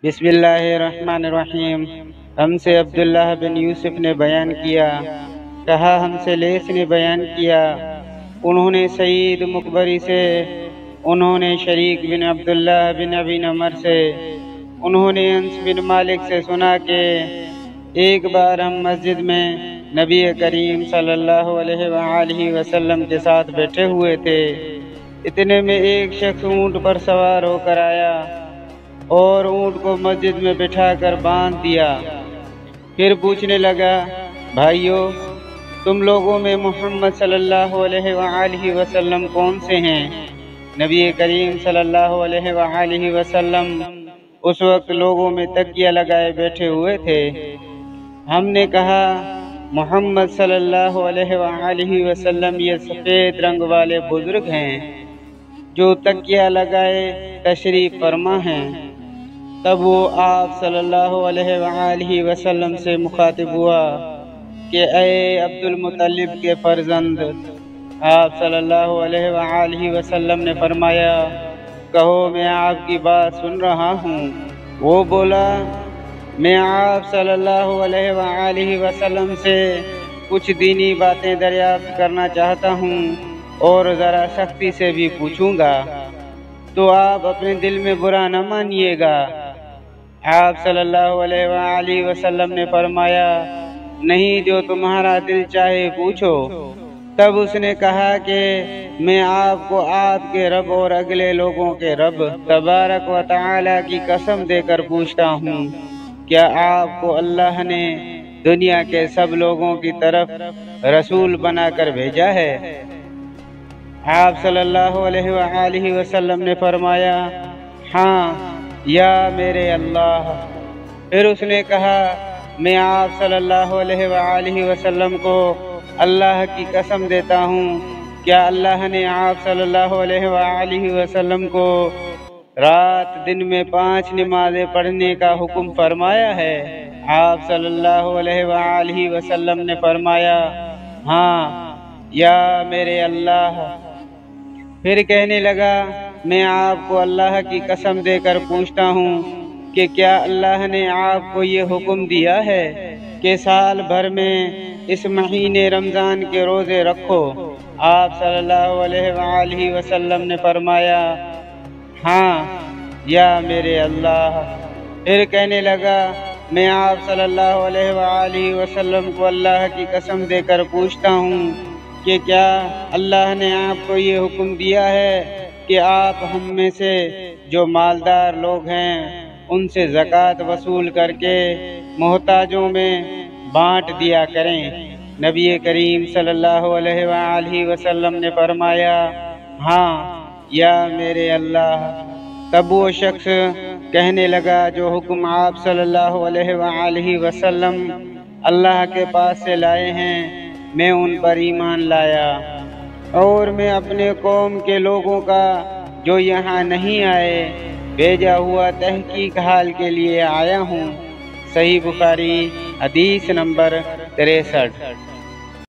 بسم اللہ الرحمن الرحیم۔ ہم سے عبداللہ بن یوسف نے بیان کیا، کہا ہم سے لیث نے بیان کیا، انہوں نے سعید مقبری سے، انہوں نے شریک بن عبداللہ بن ابی نمر سے، انہوں نے انس بن مالک سے سنا کہ ایک بار ہم مسجد میں نبی کریم صلی اللہ علیہ وآلہ وسلم کے ساتھ بیٹھے ہوئے تھے، اتنے میں ایک شخص اونٹ پر سوار ہو کر آیا اور اونٹ کو مسجد میں بٹھا کر باندھ دیا۔ پھر پوچھنے لگا، بھائیو، تم لوگوں میں محمد صلی اللہ علیہ وآلہ وسلم کون سے ہیں؟ نبی کریم صلی اللہ علیہ وآلہ وسلم اس وقت لوگوں میں تکیہ لگائے بیٹھے ہوئے تھے۔ ہم نے کہا، محمد صلی اللہ علیہ وآلہ وسلم یہ سفید رنگ والے بزرگ ہیں جو تکیہ لگائے تشریف فرما ہیں۔ تب وہ آپ صلی اللہ علیہ وآلہ وسلم سے مخاطب ہوا کہ اے عبد المطلب کے فرزند۔ آپ صلی اللہ علیہ وآلہ وسلم نے فرمایا، کہو میں آپ کی بات سن رہا ہوں۔ وہ بولا، میں آپ صلی اللہ علیہ وآلہ وسلم سے کچھ دینی باتیں دریافت کرنا چاہتا ہوں اور ذرا سختی سے بھی پوچھوں گا، تو آپ اپنے دل میں برا نہ مانیے گا۔ آپ صلی اللہ علیہ وآلہ وسلم نے فرمایا، نہیں، جو تمہارا دل چاہے پوچھو۔ تب اس نے کہا کہ میں آپ کو آپ کے رب اور اگلے لوگوں کے رب تبارک و تعالی کی قسم دے کر پوچھتا ہوں، کیا آپ کو اللہ نے دنیا کے سب لوگوں کی طرف رسول بنا کر بھیجا ہے؟ آپ صلی اللہ علیہ وآلہ وسلم نے فرمایا، ہاں یا میرے اللہ۔ پھر اس نے کہا، میں آپ صلی اللہ علیہ وآلہ وسلم کو اللہ کی قسم دیتا ہوں، کیا اللہ نے آپ صلی اللہ علیہ وآلہ وسلم کو رات دن میں 5 نمازیں پڑھنے کا حکم فرمایا ہے؟ آپ صلی اللہ علیہ وآلہ وسلم نے فرمایا، ہاں یا میرے اللہ۔ پھر کہنے لگا، میں آپ کو اللہ کی قسم دے کر پوچھتا ہوں کہ کیا اللہ نے آپ کو یہ حکم دیا ہے کہ سال بھر میں اس مہینے رمضان کے روزے رکھو؟ آپ صلی اللہ علیہ وآلہ وسلم نے فرمایا، ہاں یا میرے اللہ۔ پھر کہنے لگا، میں آپ صلی اللہ علیہ وآلہ وسلم کو اللہ کی قسم دے کر پوچھتا ہوں کہ کیا اللہ نے آپ کو یہ حکم دیا ہے کہ آپ ہم میں سے جو مالدار لوگ ہیں ان سے زکوٰۃ وصول کر کے محتاجوں میں بانٹ دیا کریں؟ نبی کریم صلی اللہ علیہ وآلہ وسلم نے فرمایا، ہاں یا میرے اللہ۔ تب وہ شخص کہنے لگا، جو حکم آپ صلی اللہ علیہ وآلہ وسلم اللہ کے پاس سے لائے ہیں میں ان پر ایمان لایا، اور میں اپنے قوم کے لوگوں کا جو یہاں نہیں آئے بھیجا ہوا تحقیق حال کے لیے آیا ہوں۔ صحیح بخاری حدیث نمبر 63۔